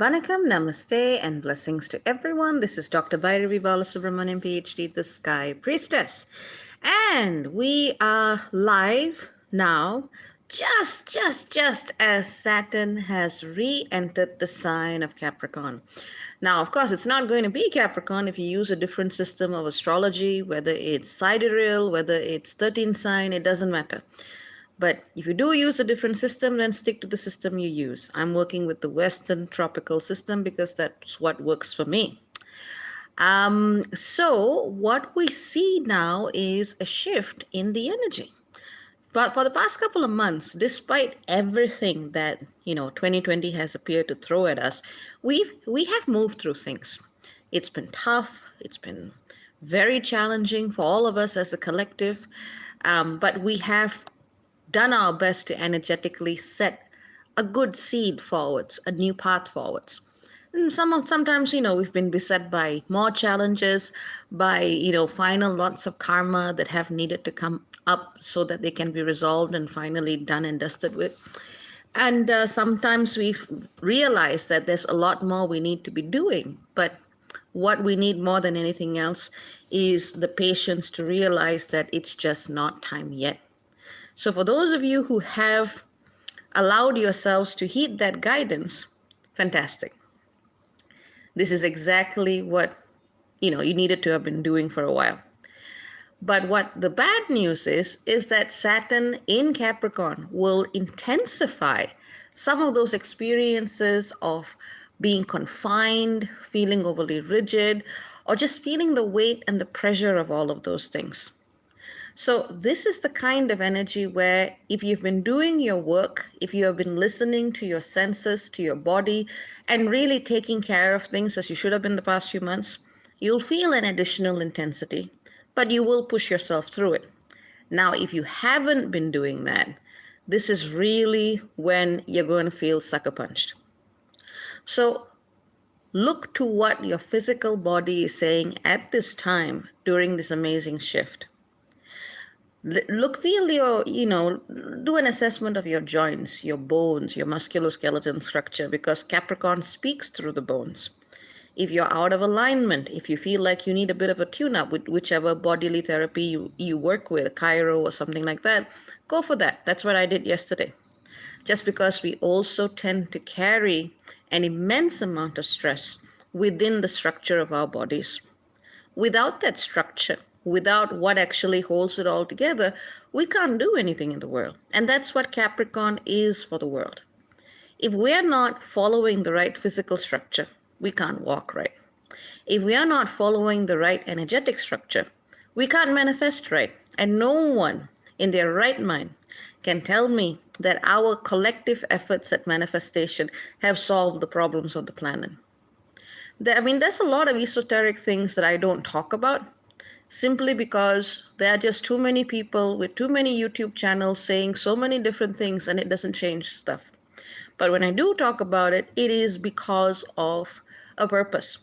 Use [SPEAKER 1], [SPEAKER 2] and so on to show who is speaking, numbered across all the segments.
[SPEAKER 1] Vanakkam, Namaste, and blessings to everyone. This is Dr. Bairavee Balasubramanian, PhD, the Sky Priestess. And we are live now, just as Saturn has re-entered the sign of Capricorn. Now, of course, it's not going to be Capricorn if you use a different system of astrology, whether it's sidereal, whether it's 13 sign, it doesn't matter. But if you do use a different system, then stick to the system you use. I'm working with the Western tropical system because that's what works for me. So what we see now is a shift in the energy. But for the past couple of months, despite everything that 2020 has appeared to throw at us, we have moved through things. It's been tough. It's been very challenging for all of us as a collective, but we have done our best to energetically set a good seed forwards, a new path forwards. And sometimes, we've been beset by more challenges, by, final lots of karma that have needed to come up so that they can be resolved and finally done and dusted with. And sometimes we've realized that there's a lot more we need to be doing. But what we need more than anything else is the patience to realize that it's just not time yet. So for those of you who have allowed yourselves to heed that guidance, fantastic. This is exactly what you needed to have been doing for a while. But what the bad news is that Saturn in Capricorn will intensify some of those experiences of being confined, feeling overly rigid, or just feeling the weight and the pressure of all of those things. So this is the kind of energy where if you've been doing your work, if you have been listening to your senses, to your body, and really taking care of things as you should have been the past few months, you'll feel an additional intensity, but you will push yourself through it. Now, if you haven't been doing that, this is really when you're going to feel sucker punched. So look to what your physical body is saying at this time during this amazing shift. Feel your, do an assessment of your joints, your bones, your musculoskeletal structure, because Capricorn speaks through the bones. If you're out of alignment, if you feel like you need a bit of a tune-up with whichever bodily therapy you work with, chiro or something like that, go for that. That's what I did yesterday. Just because we also tend to carry an immense amount of stress within the structure of our bodies. Without that structure, without what actually holds it all together, we can't do anything in the world. And that's what Capricorn is for the world. If we're not following the right physical structure, we can't walk right. If we are not following the right energetic structure, we can't manifest right. And no one in their right mind can tell me that our collective efforts at manifestation have solved the problems of the planet. There's a lot of esoteric things that I don't talk about, simply because there are just too many people with too many YouTube channels saying so many different things, and it doesn't change stuff. But when I do talk about it, it is because of a purpose.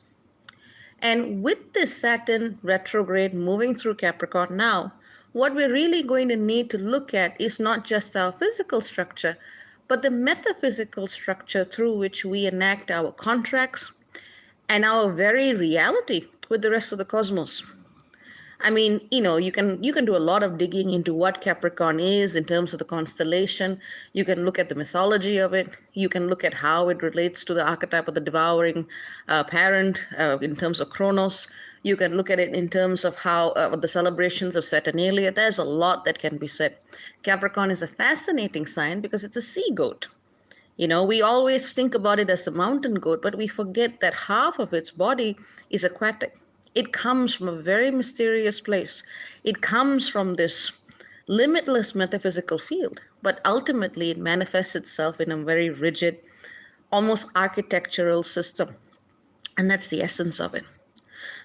[SPEAKER 1] And with this Saturn retrograde moving through Capricorn now, what we're really going to need to look at is not just our physical structure, but the metaphysical structure through which we enact our contracts and our very reality with the rest of the cosmos. You can do a lot of digging into what Capricorn is in terms of the constellation. You can look at the mythology of it. You can look at how it relates to the archetype of the devouring parent in terms of Kronos. You can look at it in terms of how the celebrations of Saturnalia. There's a lot that can be said. Capricorn is a fascinating sign because it's a sea goat. We always think about it as the mountain goat, but we forget that half of its body is aquatic. It comes from a very mysterious place. It comes from this limitless metaphysical field, but ultimately it manifests itself in a very rigid, almost architectural system. And that's the essence of it.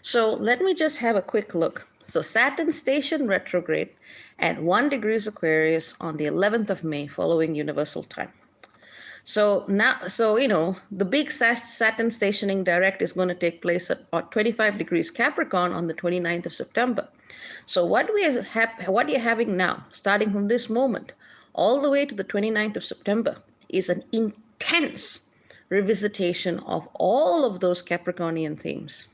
[SPEAKER 1] So let me just have a quick look. So Saturn station retrograde at 1 degrees Aquarius on the 11th of May following universal time. So now, the big Saturn stationing direct is going to take place at 25 degrees Capricorn on the 29th of September. So what you're having now, starting from this moment, all the way to the 29th of September, is an intense revisitation of all of those Capricornian themes.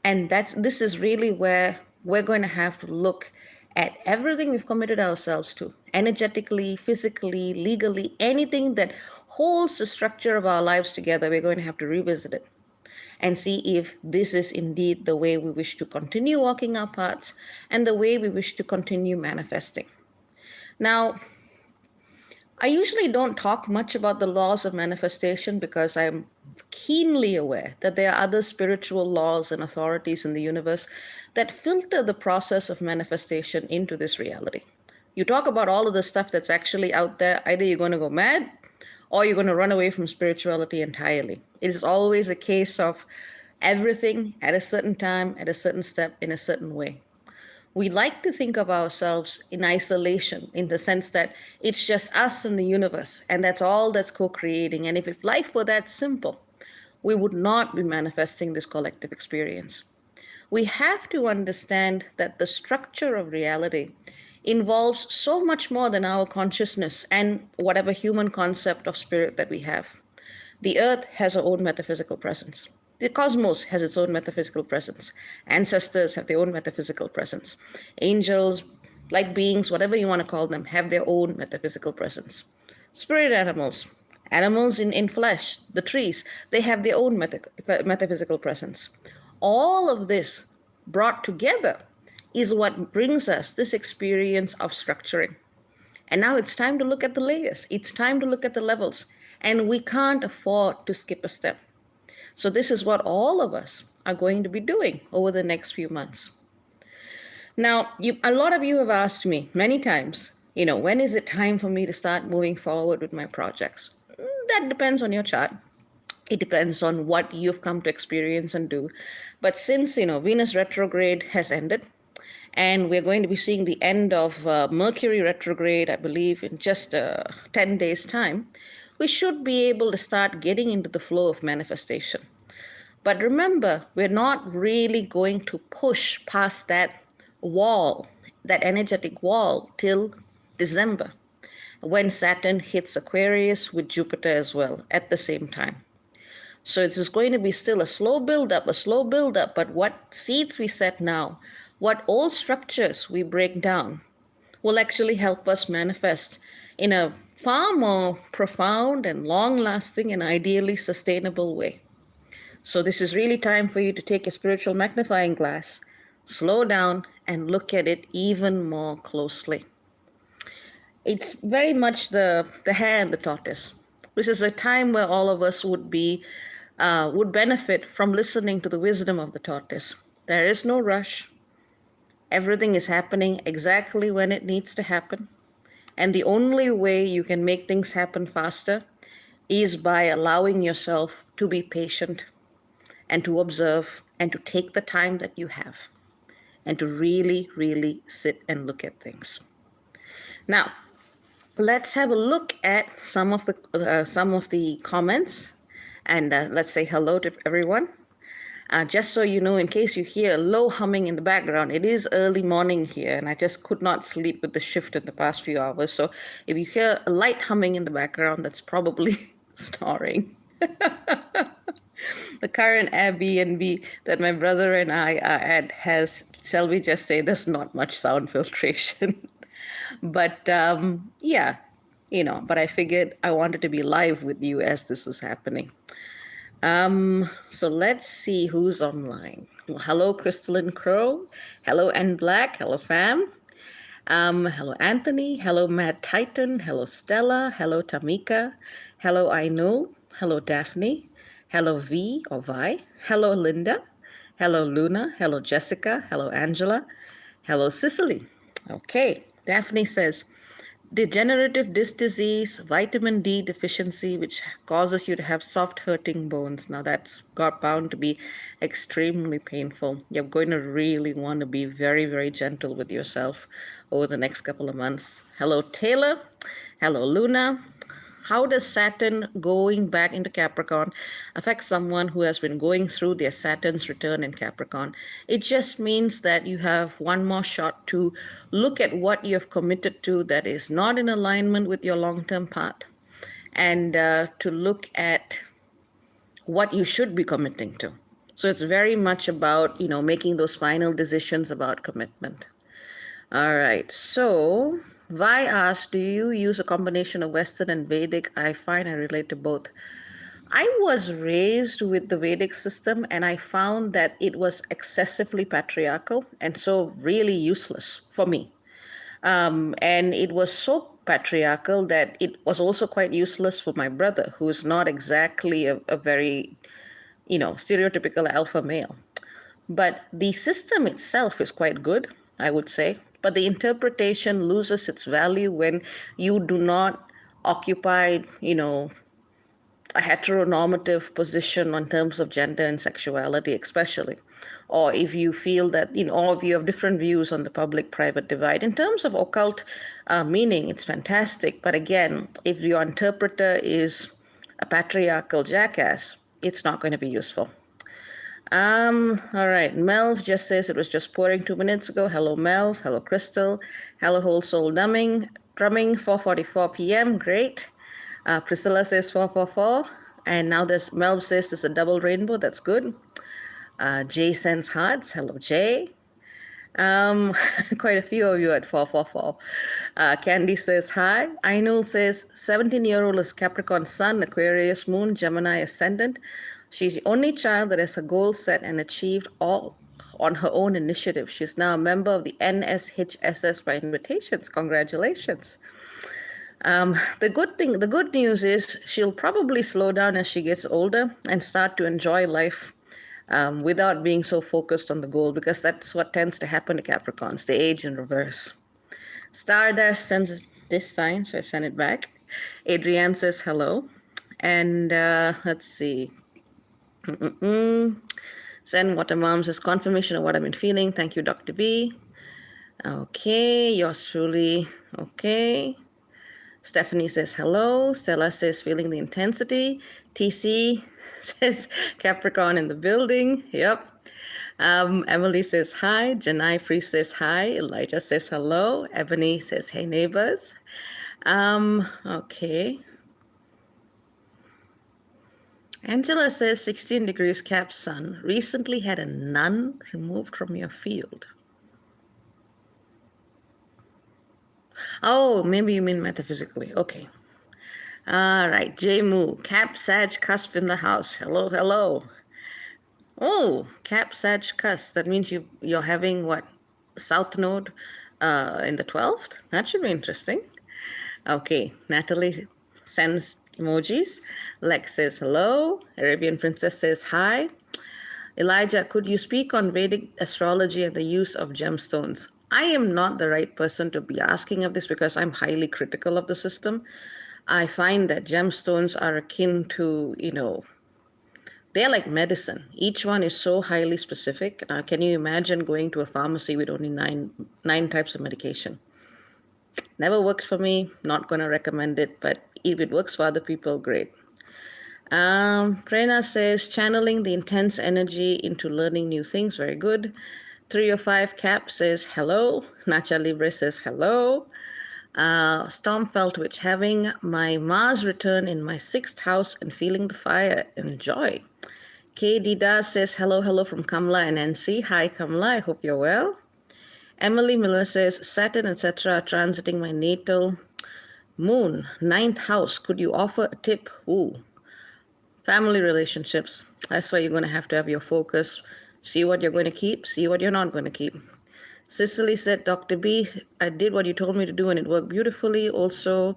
[SPEAKER 1] And this is really where we're going to have to look at everything we've committed ourselves to, energetically, physically, legally, anything that holds the structure of our lives together. We're going to have to revisit it and see if this is indeed the way we wish to continue walking our paths and the way we wish to continue manifesting. Now, I usually don't talk much about the laws of manifestation because I'm keenly aware that there are other spiritual laws and authorities in the universe that filter the process of manifestation into this reality. You talk about all of the stuff that's actually out there, either you're going to go mad or you're going to run away from spirituality entirely. It is always a case of everything at a certain time, at a certain step, in a certain way. We like to think of ourselves in isolation, in the sense that it's just us and the universe, and that's all that's co-creating. And if life were that simple, we would not be manifesting this collective experience. We have to understand that the structure of reality involves so much more than our consciousness and whatever human concept of spirit that we have. The earth has her own metaphysical presence. The cosmos has its own metaphysical presence. Ancestors have their own metaphysical presence. Angels, light beings, whatever you want to call them, have their own metaphysical presence. Spirit animals, animals in flesh, the trees, they have their own metaphysical presence. All of this brought together is what brings us this experience of structuring. And now it's time to look at the layers. It's time to look at the levels. And we can't afford to skip a step. So this is what all of us are going to be doing over the next few months. Now, a lot of you have asked me many times, when is it time for me to start moving forward with my projects? That depends on your chart. It depends on what you've come to experience and do. But since, Venus retrograde has ended, and we're going to be seeing the end of Mercury retrograde, I believe, in just 10 days' time, we should be able to start getting into the flow of manifestation. But remember, we're not really going to push past that wall, that energetic wall, till December, when Saturn hits Aquarius with Jupiter as well at the same time. So it's just going to be still a slow build-up, but what seeds we set now, what old structures we break down, will actually help us manifest in a far more profound and long-lasting and ideally sustainable way. So this is really time for you to take a spiritual magnifying glass, slow down, and look at it even more closely. It's very much the hare and the tortoise. This is a time where all of us would benefit from listening to the wisdom of the tortoise. There is no rush. Everything is happening exactly when it needs to happen. And the only way you can make things happen faster is by allowing yourself to be patient and to observe and to take the time that you have and to really, really sit and look at things. Now, let's have a look at some of the comments, and let's say hello to everyone. Just so you know, in case you hear low humming in the background, it is early morning here, and I just could not sleep with the shift in the past few hours. So if you hear a light humming in the background, that's probably snoring. The current Airbnb that my brother and I are at has, shall we just say, there's not much sound filtration. But but I figured I wanted to be live with you as this was happening. So let's see who's online. Well, hello, Crystalline Crow. Hello, N Black. Hello, fam. Hello, Anthony. Hello, Mad Titan. Hello, Stella. Hello, Tamika. Hello, I know. Hello, Daphne. Hello, V or Vi. Hello, Linda. Hello, Luna. Hello, Jessica. Hello, Angela. Hello, Cicely. Okay, Daphne says, degenerative disc disease, vitamin D deficiency, which causes you to have soft hurting bones. Now that's bound to be extremely painful. You're going to really want to be very, very gentle with yourself over the next couple of months. Hello, Taylor. Hello, Luna. How does Saturn going back into Capricorn affect someone who has been going through their Saturn's return in Capricorn? It just means that you have one more shot to look at what you have committed to that is not in alignment with your long-term path and to look at what you should be committing to. So it's very much about, making those final decisions about commitment. All right. So Vi asked, do you use a combination of Western and Vedic? I find I relate to both. I was raised with the Vedic system and I found that it was excessively patriarchal and so really useless for me. And it was so patriarchal that it was also quite useless for my brother, who is not exactly a very, stereotypical alpha male. But the system itself is quite good, I would say. But the interpretation loses its value when you do not occupy, a heteronormative position in terms of gender and sexuality, especially. Or if you feel that, all of you have different views on the public private divide. In terms of occult meaning, it's fantastic. But again, if your interpreter is a patriarchal jackass, it's not going to be useful. All right. Melv just says it was just pouring 2 minutes ago. Hello, Melv. Hello, Crystal. Hello, Whole Soul Drumming, 4:44 p.m. Great. Priscilla says 444. And now Melv says there's a double rainbow. That's good. Jay sends hearts. Hello, Jay. Quite a few of you at 444. Candy says hi. Ainul says 17-year-old is Capricorn Sun, Aquarius Moon, Gemini Ascendant. She's the only child that has a goal set and achieved all on her own initiative. She's now a member of the NSHSS by invitations. Congratulations. The good news is she'll probably slow down as she gets older and start to enjoy life without being so focused on the goal, because that's what tends to happen to Capricorns. They age in reverse. Stardust sends this sign, so I send it back. Adrienne says hello. And let's see. Send Water Mom says confirmation of what I've been feeling. Thank you, Dr. B. Okay, yours truly. Okay. Stephanie says hello. Stella says feeling the intensity. TC says Capricorn in the building. Yep. Emily says hi. Janai Free says hi. Elijah says hello. Ebony says hey neighbors. Okay. Angela says 16 degrees Cap Sun. Recently had a nun removed from your field. Oh, maybe you mean metaphysically. Okay. All right. J Moo. Cap Sag Cusp in the house. Hello, hello. Oh, Cap Sag Cusp. That means you're having what? South Node in the 12th? That should be interesting. Okay. Natalie sends emojis. Lex says hello. Arabian Princess says hi. Elijah, could you speak on Vedic astrology and the use of gemstones? I am not the right person to be asking of this because I'm highly critical of the system. I find that gemstones are akin to, they're like medicine. Each one is so highly specific. Can you imagine going to a pharmacy with only nine types of medication? Never worked for me. Not going to recommend it, but if it works for other people, great. Prerna says channeling the intense energy into learning new things. Very good. 305 Cap says hello. Nacha Libre says hello. Stormfelt Witch, having my Mars return in my 6th house and feeling the fire. Enjoy. K. Dida says hello from Kamla and NC. Hi Kamla, I hope you're well. Emily Miller says Saturn, etc. are transiting my natal moon, 9th house. Could you offer a tip? Ooh. Family relationships. That's why you're going to have your focus. See what you're going to keep, see what you're not going to keep. Cicely said, Dr. B, I did what you told me to do and it worked beautifully. Also,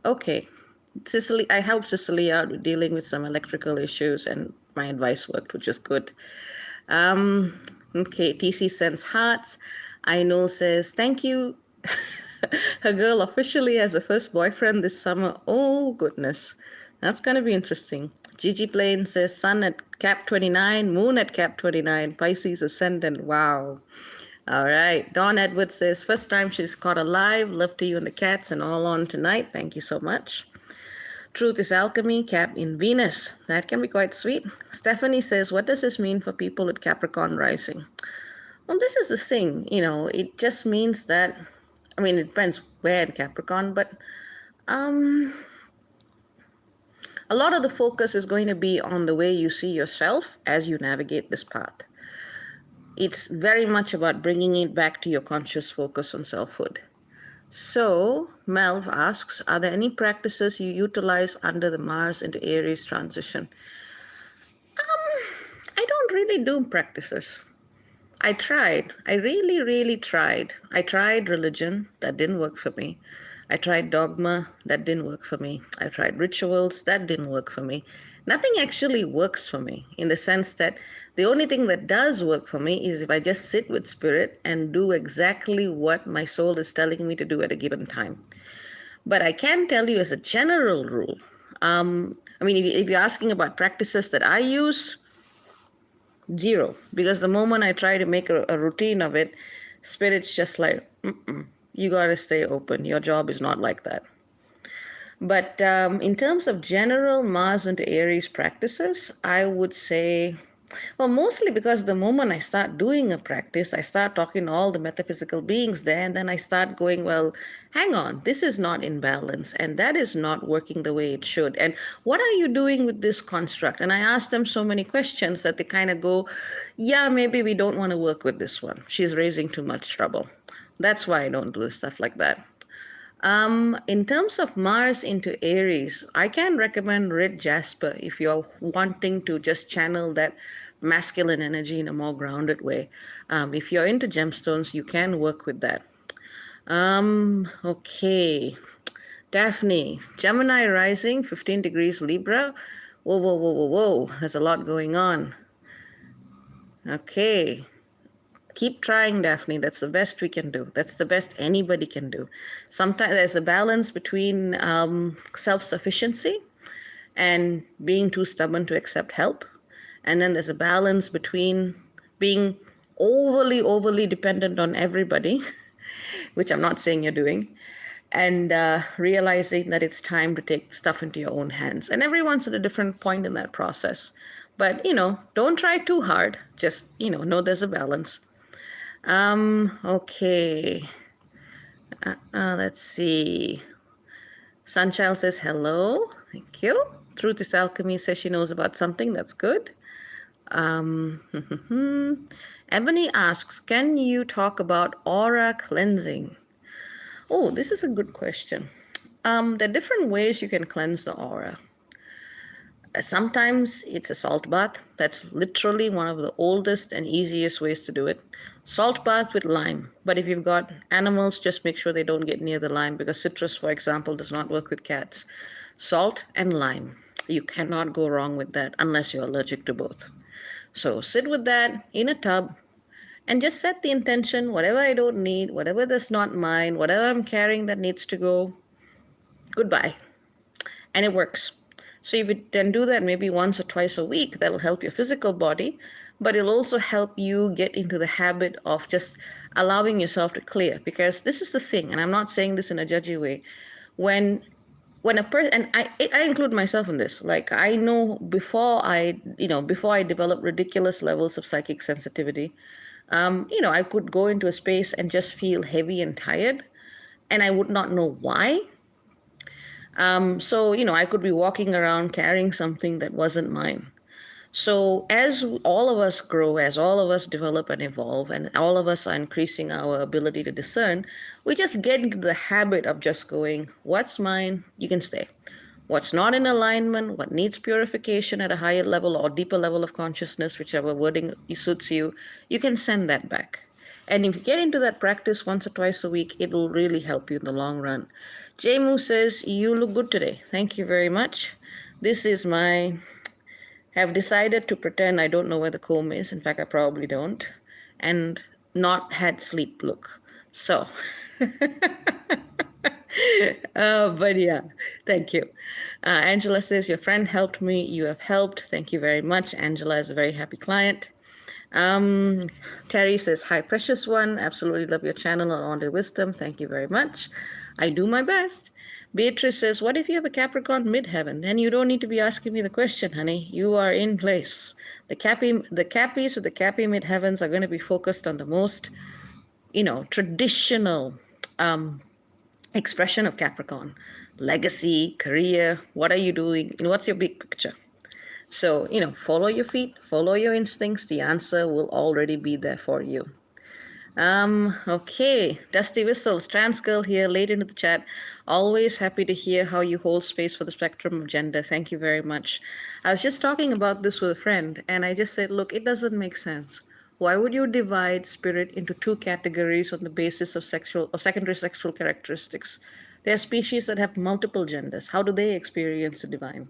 [SPEAKER 1] okay. Cicely, I helped Cicely out with dealing with some electrical issues and my advice worked, which is good. Okay, TC sends hearts. Ainul says, thank you. Her girl officially has a first boyfriend this summer. Oh, goodness. That's going to be interesting. Gigi Plain says, sun at Cap 29, moon at Cap 29, Pisces ascendant. Wow. All right. Dawn Edwards says, first time she's caught alive. Love to you and the cats and all on tonight. Thank you so much. Truth is alchemy, Cap in Venus. That can be quite sweet. Stephanie says, what does this mean for people with Capricorn rising? Well, this is the thing. It just means that, it depends where in Capricorn, but a lot of the focus is going to be on the way you see yourself as you navigate this path. It's very much about bringing it back to your conscious focus on selfhood. So, Melv asks, are there any practices you utilize under the Mars into Aries transition? I don't really do practices. I tried. I really, really tried. I tried religion. That didn't work for me. I tried dogma. That didn't work for me. I tried rituals. That didn't work for me. Nothing actually works for me in the sense that the only thing that does work for me is if I just sit with spirit and do exactly what my soul is telling me to do at a given time. But I can tell you as a general rule, I mean, if you're asking about practices that I use, zero. Because the moment I try to make a routine of it, spirit's just like, you got to stay open. Your job is not like that. But in terms of general Mars into Aries practices, I would say, well, mostly because the moment I start doing a practice, I start talking to all the metaphysical beings there, and then I start going, well, hang on, this is not in balance, and that is not working the way it should. And what are you doing with this construct? And I ask them so many questions that they kind of go, yeah, maybe we don't want to work with this one. She's raising too much trouble. That's why I don't do stuff like that. In terms of Mars into Aries, I can recommend red jasper if you're wanting to just channel that masculine energy in a more grounded way. If you're into gemstones, you can work with that. Okay. Daphne, Gemini rising, 15 degrees Libra. Whoa, whoa, whoa, whoa, whoa. There's a lot going on. Okay. Keep trying, Daphne. That's the best we can do. That's the best anybody can do. Sometimes there's a balance between self-sufficiency and being too stubborn to accept help. And then there's a balance between being overly dependent on everybody, which I'm not saying you're doing, and realizing that it's time to take stuff into your own hands. And everyone's at a different point in that process. But, don't try too hard. Just, know there's a balance. Okay. Let's see. Sunchild says hello. Thank you. Truth is Alchemy says she knows about something. That's good. Ebony asks, can you talk about aura cleansing? Oh, this is a good question. There are different ways you can cleanse the aura. Sometimes it's a salt bath. That's literally one of the oldest and easiest ways to do it. Salt bath with lime. But if you've got animals, just make sure they don't get near the lime, because citrus, for example, does not work with cats. Salt and lime. You cannot go wrong with that unless you're allergic to both. So sit with that in a tub and just set the intention, whatever I don't need, whatever that's not mine, whatever I'm carrying that needs to go, goodbye. And it works. So if you can do that maybe once or twice a week, that'll help your physical body, but it'll also help you get into the habit of just allowing yourself to clear. Because this is the thing, and I'm not saying this in a judgy way, when a person, and I include myself in this, like I know before I developed ridiculous levels of psychic sensitivity, I could go into a space and just feel heavy and tired, and I would not know why. So I could be walking around carrying something that wasn't mine. So as all of us grow, as all of us develop and evolve, and all of us are increasing our ability to discern, we just get into the habit of just going, what's mine, you can stay. What's not in alignment, what needs purification at a higher level or deeper level of consciousness, whichever wording suits you, you can send that back. And if you get into that practice once or twice a week, it will really help you in the long run. Jamu says, you look good today. Thank you very much. This is have decided to pretend I don't know where the comb is. In fact, I probably don't. And not had sleep look. So, but yeah, thank you. Angela says, your friend helped me. You have helped. Thank you very much. Angela is a very happy client. Terry says, hi, precious one. Absolutely love your channel on All Day Wisdom. Thank you very much. I do my best. Beatrice says, what if you have a Capricorn midheaven? Then you don't need to be asking me the question, honey. You are in place. The Cappies with the Cappy midheavens are going to be focused on the most, traditional expression of Capricorn. Legacy, career, what are you doing? What's your big picture? So, follow your feet, follow your instincts. The answer will already be there for you. Okay. Dusty Whistles, trans girl here, late into the chat. Always happy to hear how you hold space for the spectrum of gender. Thank you very much. I was just talking about this with a friend, and I just said, look, it doesn't make sense. Why would you divide spirit into two categories on the basis of sexual or secondary sexual characteristics? There are species that have multiple genders. How do they experience the divine?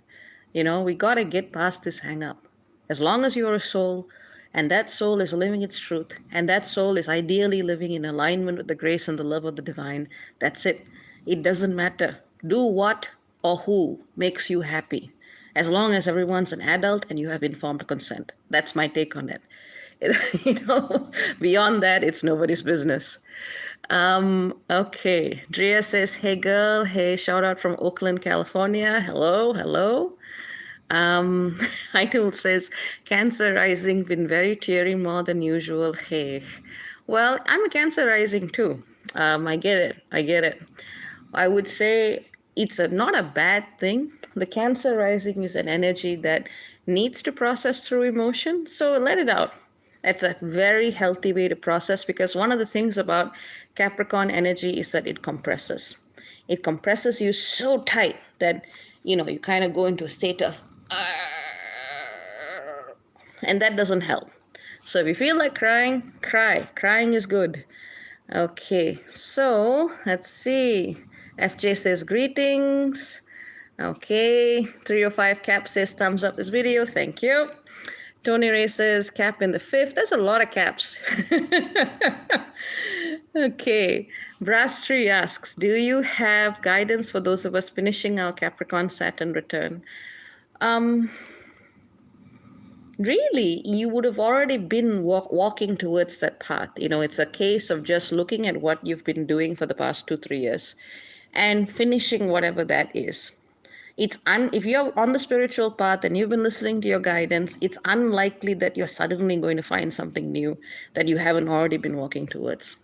[SPEAKER 1] We got to get past this hang up. As long as you're a soul, and that soul is living its truth, and that soul is ideally living in alignment with the grace and the love of the divine, that's it. It doesn't matter. Do what or who makes you happy, as long as everyone's an adult and you have informed consent. That's my take on it. Beyond that, it's nobody's business. Okay. Drea says, hey girl, hey, shout out from Oakland, California. Hello, hello. Untitled says, Cancer rising, been very cheery more than usual. Hey. Well, I'm a Cancer rising too. I get it. I would say it's not a bad thing. The Cancer rising is an energy that needs to process through emotion, so let it out. It's a very healthy way to process, because one of the things about Capricorn energy is that it compresses. It compresses you so tight that, you kind of go into a state of, and that doesn't help. So if you feel like crying, cry. Crying is good. Okay, so let's see. FJ says greetings. Okay, 305 Cap says thumbs up this video. Thank you. Tony Ray says cap in the fifth. There's a lot of caps. Okay. Brass Tree asks, do you have guidance for those of us finishing our Capricorn Saturn return? Really, you would have already been walking towards that path. It's a case of just looking at what you've been doing for the past 2-3 years and finishing whatever that is. If you're on the spiritual path and you've been listening to your guidance, it's unlikely that you're suddenly going to find something new that you haven't already been walking towards.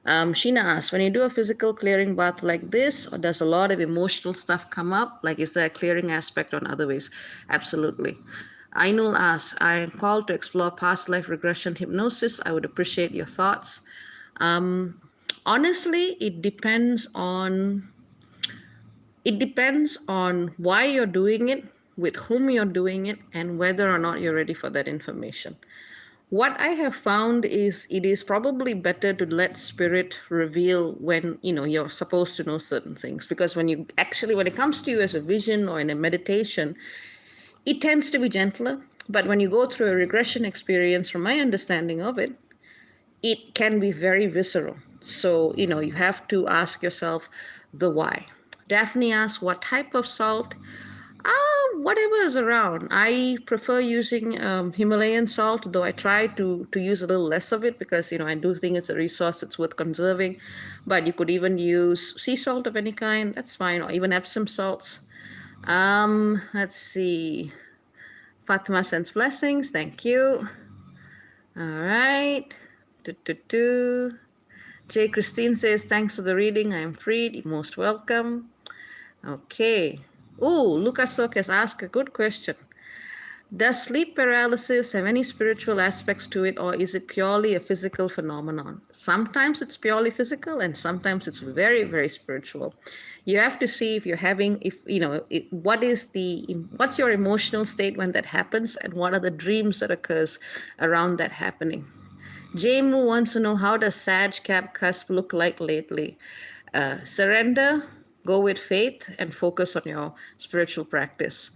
[SPEAKER 1] Sheena asks, when you do a physical clearing bath like this, or does a lot of emotional stuff come up? Like, is there a clearing aspect on other ways? Absolutely. Ainul asks, I am called to explore past life regression hypnosis. I would appreciate your thoughts. Honestly, it depends on why you're doing it, with whom you're doing it, and whether or not you're ready for that information. What I have found is it is probably better to let spirit reveal when, you're supposed to know certain things. Because when it comes to you as a vision or in a meditation, it tends to be gentler. But when you go through a regression experience, from my understanding of it, it can be very visceral. So, you have to ask yourself the why. Daphne asks, what type of salt? Whatever is around. I prefer using Himalayan salt, though I try to use a little less of it because, I do think it's a resource that's worth conserving. But you could even use sea salt of any kind. That's fine. Or even Epsom salts. Let's see. Fatima sends blessings. Thank you. All right. Jay Christine says, thanks for the reading. I am freed. You're most welcome. Okay. Lucas Sok has asked a good question. Does sleep paralysis have any spiritual aspects to it, or is it purely a physical phenomenon? Sometimes it's purely physical, and sometimes it's very, very spiritual. You have to see if you're having, what's your emotional state when that happens, and what are the dreams that occurs around that happening. Jamu wants to know, how does Sag Cap cusp look like lately? Surrender, go with faith, and focus on your spiritual practice.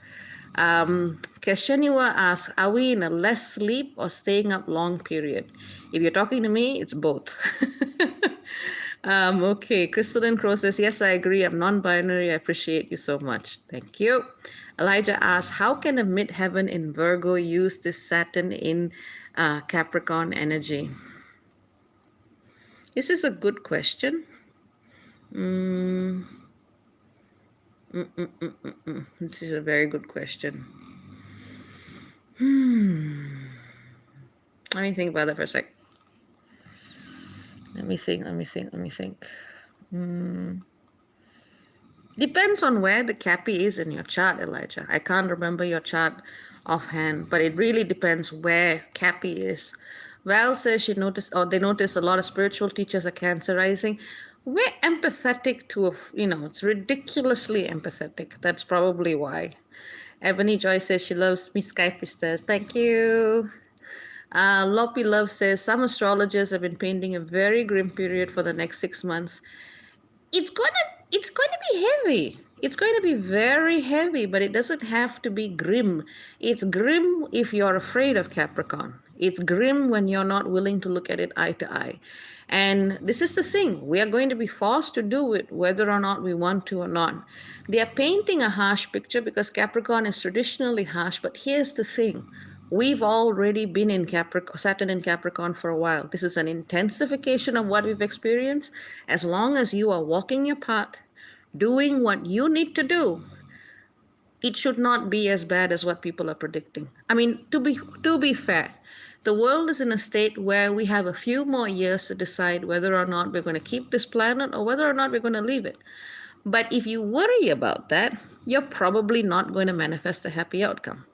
[SPEAKER 1] Kesheniwa asks, are we in a less sleep or staying up long period? If you're talking to me, it's both. Okay, Crystalline Crow says, yes, I agree. I'm non-binary. I appreciate you so much. Thank you. Elijah asks, how can a midheaven in Virgo use this Saturn in Capricorn energy? This is a good question. This is a very good question. Let me think about that for a sec. Let me think. Depends on where the Cappy is in your chart, Elijah. I can't remember your chart offhand, but it really depends where Cappy is. Val says she noticed, or they notice a lot of spiritual teachers are Cancer rising. We're empathetic to, it's ridiculously empathetic. That's probably why. Ebony Joy says she loves me, Sky Priestess. Thank you. Loppy Love says some astrologers have been painting a very grim period for the next 6 months. It's going to be heavy. It's going to be very heavy, but it doesn't have to be grim. It's grim if you're afraid of Capricorn. It's grim when you're not willing to look at it eye to eye. And this is the thing, we are going to be forced to do it whether or not we want to or not. They are painting a harsh picture because Capricorn is traditionally harsh, but here's the thing. We've already been in Capricorn, Saturn in Capricorn for a while. This is an intensification of what we've experienced. As long as you are walking your path, doing what you need to do, it should not be as bad as what people are predicting. I mean, to be fair, the world is in a state where we have a few more years to decide whether or not we're going to keep this planet or whether or not we're going to leave it. But if you worry about that, you're probably not going to manifest a happy outcome.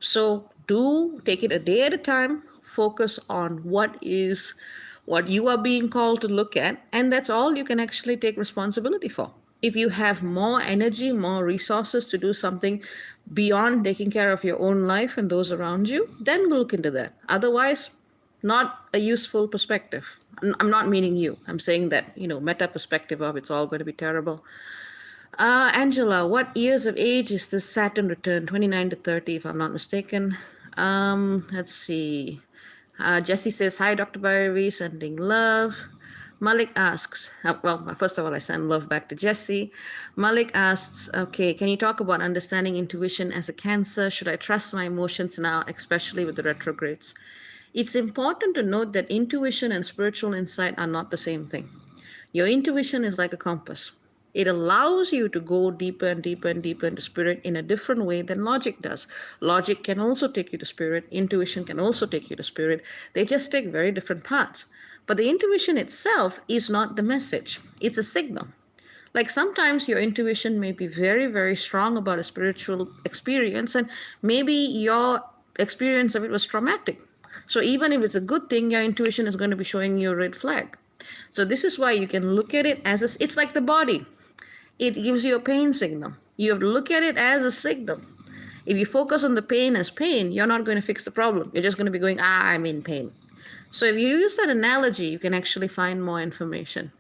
[SPEAKER 1] So do take it a day at a time, focus on what you are being called to look at, and that's all you can actually take responsibility for. If you have more energy, more resources to do something beyond taking care of your own life and those around you, then look into that. Otherwise, not a useful perspective. I'm not meaning you. I'm saying that, meta perspective of it's all going to be terrible. Angela, what years of age is this Saturn return? 29 to 30, if I'm not mistaken. Let's see. Jesse says, hi, Dr. Bairavee, sending love. Malik asks, first of all, I send love back to Jesse. Malik asks, okay, can you talk about understanding intuition as a Cancer? Should I trust my emotions now, especially with the retrogrades? It's important to note that intuition and spiritual insight are not the same thing. Your intuition is like a compass. It allows you to go deeper and deeper and deeper into spirit in a different way than logic does. Logic can also take you to spirit. Intuition can also take you to spirit. They just take very different paths. But the intuition itself is not the message. It's a signal. Like sometimes your intuition may be very, very strong about a spiritual experience, and maybe your experience of it was traumatic. So even if it's a good thing, your intuition is going to be showing you a red flag. So this is why you can look at it as it's like the body. It gives you a pain signal. You have to look at it as a signal. If you focus on the pain as pain, you're not going to fix the problem. You're just going to be going, I'm in pain. So if you use that analogy, you can actually find more information.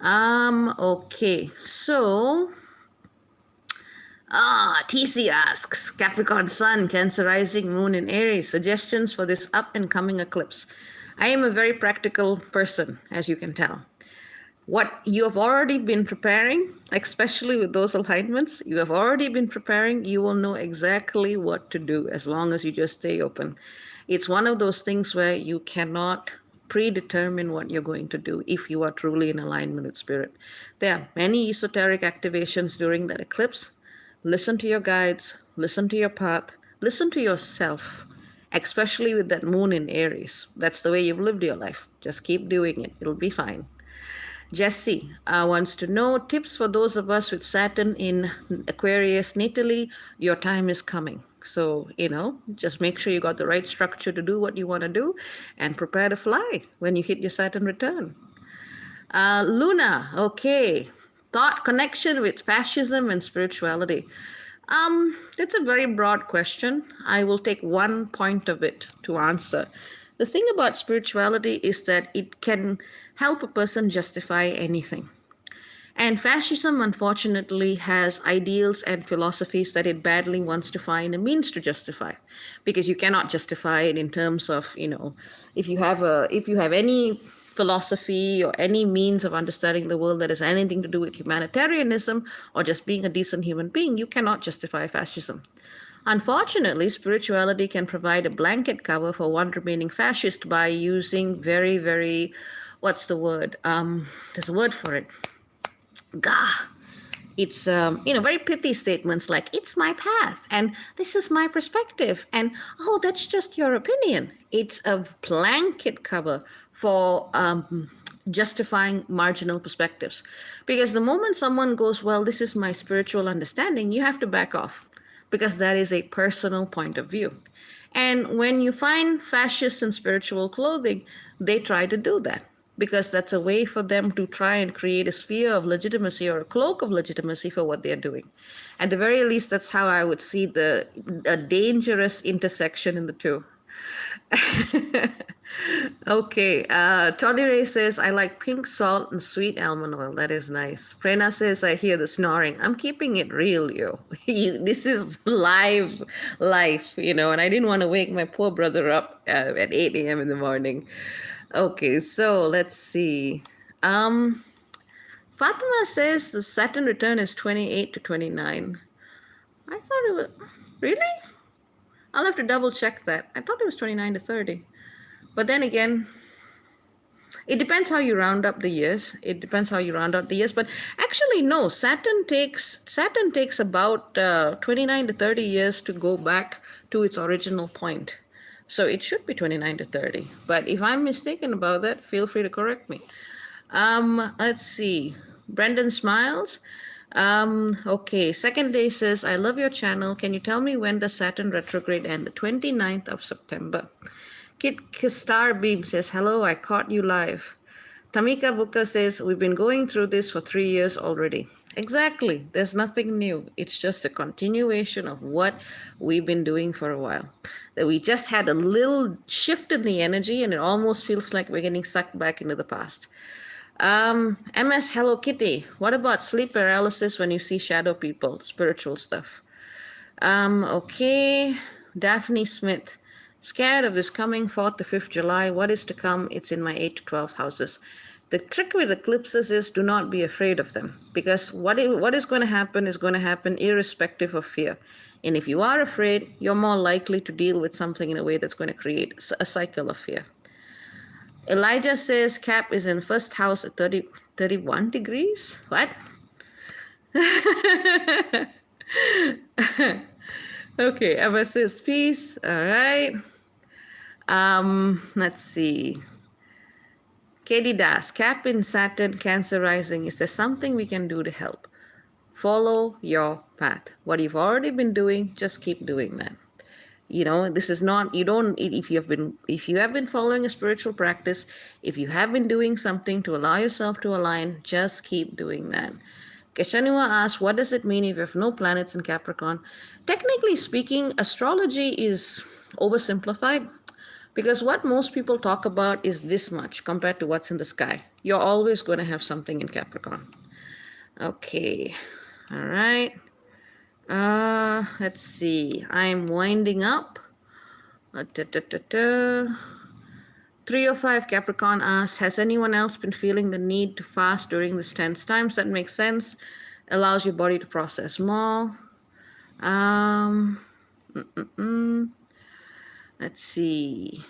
[SPEAKER 1] Okay, so TC asks, Capricorn Sun, Cancer rising, Moon in Aries, suggestions for this up and coming eclipse. I am a very practical person, as you can tell. What you have already been preparing, especially with those alignments, you have already been preparing, you will know exactly what to do as long as you just stay open. It's one of those things where you cannot predetermine what you're going to do if you are truly in alignment with spirit. There are many esoteric activations during that eclipse. Listen to your guides, listen to your path, listen to yourself, especially with that moon in Aries. That's the way you've lived your life. Just keep doing it. It'll be fine. Jesse wants to know tips for those of us with Saturn in Aquarius, Natally. Your time is coming. So, just make sure you got the right structure to do what you want to do and prepare to fly when you hit your Saturn return. Luna, okay. Thought connection with fascism and spirituality. It's a very broad question. I will take one point of it to answer. The thing about spirituality is that it can help a person justify anything. And fascism, unfortunately, has ideals and philosophies that it badly wants to find a means to justify. Because you cannot justify it in terms of, if you have any philosophy or any means of understanding the world that has anything to do with humanitarianism or just being a decent human being, you cannot justify fascism. Unfortunately, spirituality can provide a blanket cover for one remaining fascist by using very, very, what's the word? There's a word for it. It's very pithy statements like, it's my path and this is my perspective and that's just your opinion. It's a blanket cover for justifying marginal perspectives. Because the moment someone goes, well, this is my spiritual understanding, you have to back off because that is a personal point of view. And when you find fascists in spiritual clothing, they try to do that because that's a way for them to try and create a sphere of legitimacy or a cloak of legitimacy for what they're doing. At the very least, that's how I would see a dangerous intersection in the two. Okay, Toddy Ray says, I like pink salt and sweet almond oil. That is nice. Prena says, I hear the snoring. I'm keeping it real, yo. This is live life, and I didn't want to wake my poor brother up at 8 a.m. in the morning. Okay, so let's see. Fatima says the Saturn return is 28 to 29. I thought it was... Really? I'll have to double check that. I thought it was 29 to 30. But then again, it depends how you round up the years. But actually, no, Saturn takes about 29 to 30 years to go back to its original point. So it should be 29 to 30. But if I'm mistaken about that, feel free to correct me. Let's see. Brendan smiles. Okay, second day says, I love your channel. Can you tell me when does Saturn retrograde end? The 29th of September. Kit Starbeam says, hello, I caught you live. Tamika Buka says, we've been going through this for 3 years already. Exactly. There's nothing new. It's just a continuation of what we've been doing for a while. That we just had a little shift in the energy and it almost feels like we're getting sucked back into the past. MS Hello Kitty, what about sleep paralysis when you see shadow people, spiritual stuff? Okay, Daphne Smith, scared of this coming 4th to 5th July. What is to come? It's in my 8 to 12 houses. The trick with eclipses is do not be afraid of them because what is going to happen is going to happen irrespective of fear. And if you are afraid, you're more likely to deal with something in a way that's going to create a cycle of fear. Elijah says Cap is in first house at 31 degrees. What? Okay, Emma says peace. All right. Let's see. Katie Das, Cap in Saturn, Cancer rising. Is there something we can do to help? Follow your path. What you've already been doing, just keep doing that. This is not, if you have been following a spiritual practice, if you have been doing something to allow yourself to align, just keep doing that. Keshanua asks, what does it mean if you have no planets in Capricorn? Technically speaking, astrology is oversimplified because what most people talk about is this much compared to what's in the sky. You're always going to have something in Capricorn. Okay. All right. Let's see. I'm winding up. 305 Capricorn asks, has anyone else been feeling the need to fast during this tense times? That makes sense. Allows your body to process more. Let's see.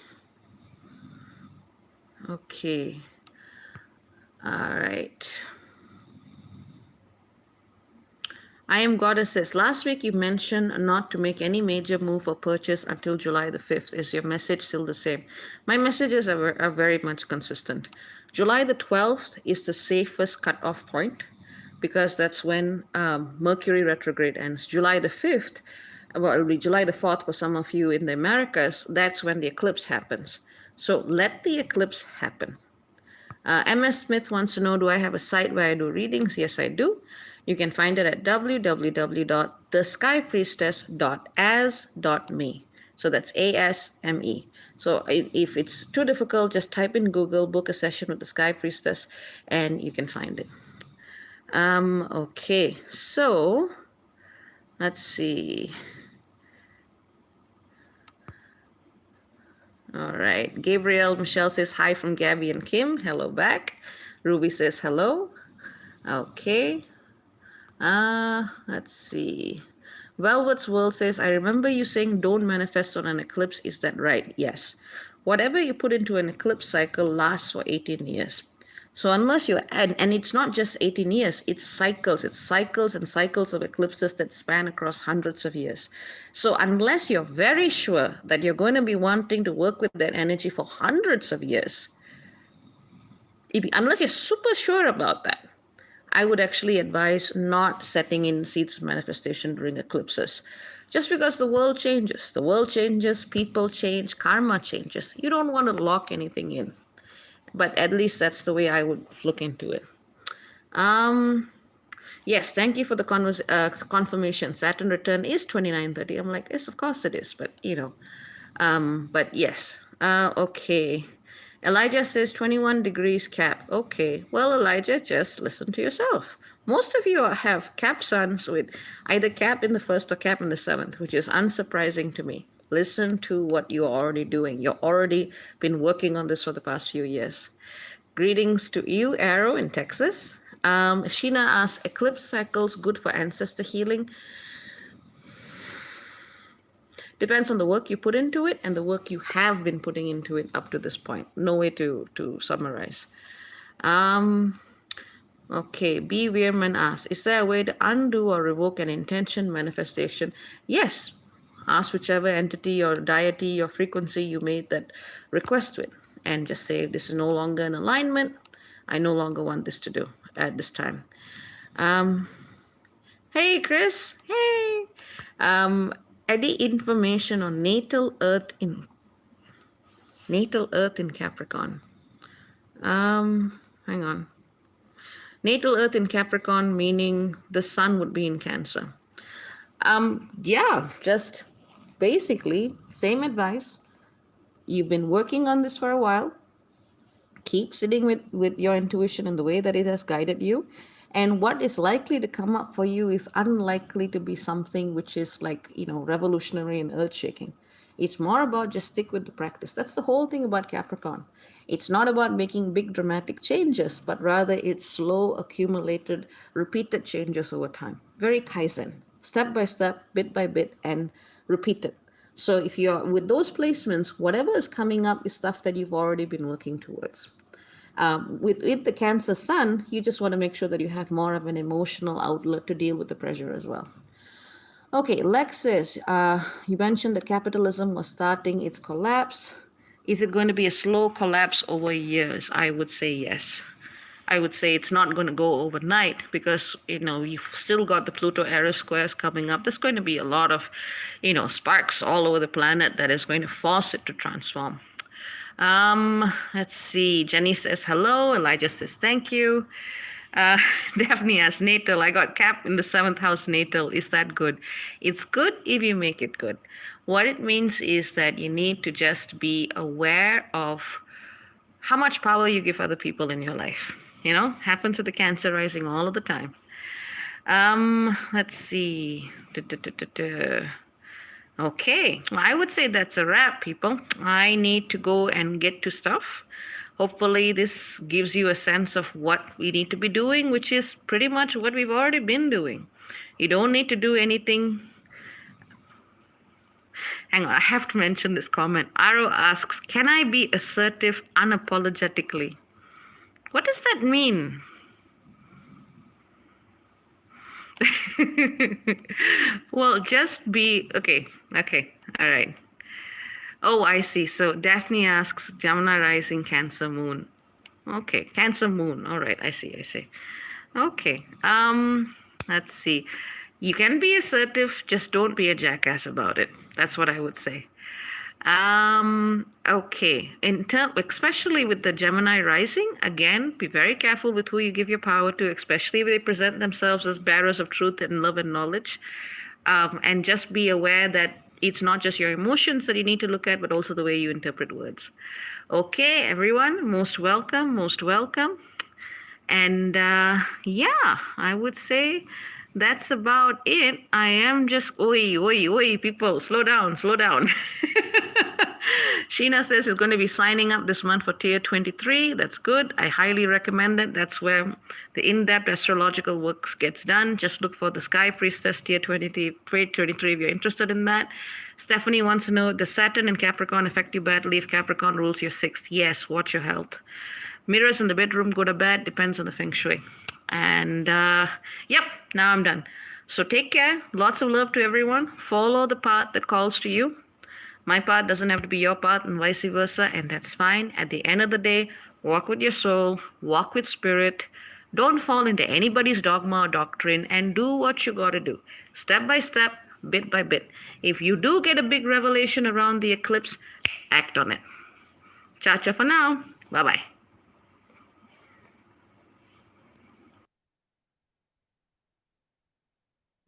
[SPEAKER 1] Okay. All right. I am Goddess says, last week you mentioned not to make any major move or purchase until July the 5th. Is your message still the same? My messages are very much consistent. July the 12th is the safest cutoff point because that's when Mercury retrograde ends. July the 5th, well, it'll be July the 4th for some of you in the Americas. That's when the eclipse happens. So let the eclipse happen. MS Smith wants to know, do I have a site where I do readings? Yes, I do. You can find it at www.theskypriestess.as.me. So that's ASME. So if it's too difficult, just type in Google, book a session with the Sky Priestess, and you can find it. Okay, so let's see. All right. Gabriel Michelle says hi from Gabby and Kim. Hello back. Ruby says hello. Okay. Let's see. Velvet's World says, I remember you saying don't manifest on an eclipse. Is that right? Yes. Whatever you put into an eclipse cycle lasts for 18 years. So unless you, and it's not just 18 years, it's cycles and cycles of eclipses that span across hundreds of years. So unless you're very sure that you're going to be wanting to work with that energy for hundreds of years, Unless you're super sure about that, I would actually advise not setting in seeds of manifestation during eclipses. Just because the world changes, people change, karma changes. You don't want to lock anything in. But at least that's the way I would look into it. Yes, thank you for the confirmation. Saturn return is 2930. I'm like, yes, of course it is. But, but yes. Okay. Elijah says 21 degrees Cap. Okay. Well, Elijah, just listen to yourself. Most of you have Cap suns with either Cap in the first or Cap in the seventh, which is unsurprising to me. Listen to what you're already doing. You've already been working on this for the past few years. Greetings to you, Arrow in Texas. Sheena asks, eclipse cycles good for ancestor healing? Depends on the work you put into it and the work you have been putting into it up to this point. No way to summarize. Okay, B. Weirman asks, is there a way to undo or revoke an intention manifestation? Yes. Ask whichever entity or deity or frequency you made that request with and just say, this is no longer in alignment. I no longer want this to do at this time. Hey, Chris. Hey. Any information on natal Earth in Capricorn? Hang on. Natal Earth in Capricorn, meaning the sun would be in Cancer. Yeah, just basically same advice. You've been working on this for a while. Keep sitting with your intuition in the way that it has guided you. And what is likely to come up for you is unlikely to be something which is like, revolutionary and earth-shaking. It's more about just stick with the practice. That's the whole thing about Capricorn. It's not about making big dramatic changes, but rather it's slow, accumulated, repeated changes over time. Very Kaizen, step by step, bit by bit, and repeated. So if you're with those placements, whatever is coming up is stuff that you've already been working towards. With the Cancer sun, you just want to make sure that you have more of an emotional outlet to deal with the pressure as well. Okay, Lex says, you mentioned that capitalism was starting its collapse. Is it going to be a slow collapse over years? I would say yes. I would say it's not going to go overnight because, you've still got the Pluto-Eris squares coming up. There's going to be a lot of, sparks all over the planet that is going to force it to transform. Let's see. Jenny says hello. Elijah says thank you. Daphne asks, natal. I got Cap in the 7th house natal. Is that good? It's good if you make it good. What it means is that you need to just be aware of how much power you give other people in your life. Happens with the Cancer rising all of the time. Let's see. Okay, I would say that's a wrap, people. I need to go and get to stuff. Hopefully this gives you a sense of what we need to be doing, which is pretty much what we've already been doing. You don't need to do anything. Hang on, I have to mention this comment. Aro asks, can I be assertive unapologetically? What does that mean? Well, just be okay, all right. Oh, I see. So Daphne asks, Gemini rising, Cancer moon. Okay, Cancer moon. All right, I see. Okay, let's see. You can be assertive, just don't be a jackass about it. That's what I would say. Okay, especially with the Gemini rising, again, be very careful with who you give your power to, especially if they present themselves as bearers of truth and love and knowledge. And just be aware that it's not just your emotions that you need to look at, but also the way you interpret words. Okay, everyone, most welcome. And yeah, I would say that's about it. I am just, oi, people, slow down. Sheena says it's going to be signing up this month for tier 23. That's good. I highly recommend that. That's where the in-depth astrological work gets done. Just look for the Sky Priestess tier 23 if you're interested in that. Stephanie wants to know, does Saturn and Capricorn affect you badly if Capricorn rules your 6th? Yes, watch your health. Mirrors in the bedroom, good or bad, depends on the feng shui. And yep, now I'm done. So take care. Lots of love to everyone. Follow the path that calls to you. My path doesn't have to be your path and vice versa, and that's fine. At the end of the day, walk with your soul, walk with spirit. Don't fall into anybody's dogma or doctrine, and do what you got to do, step by step, bit by bit. If you do get a big revelation around the eclipse, act on it. Cha cha for now. Bye bye.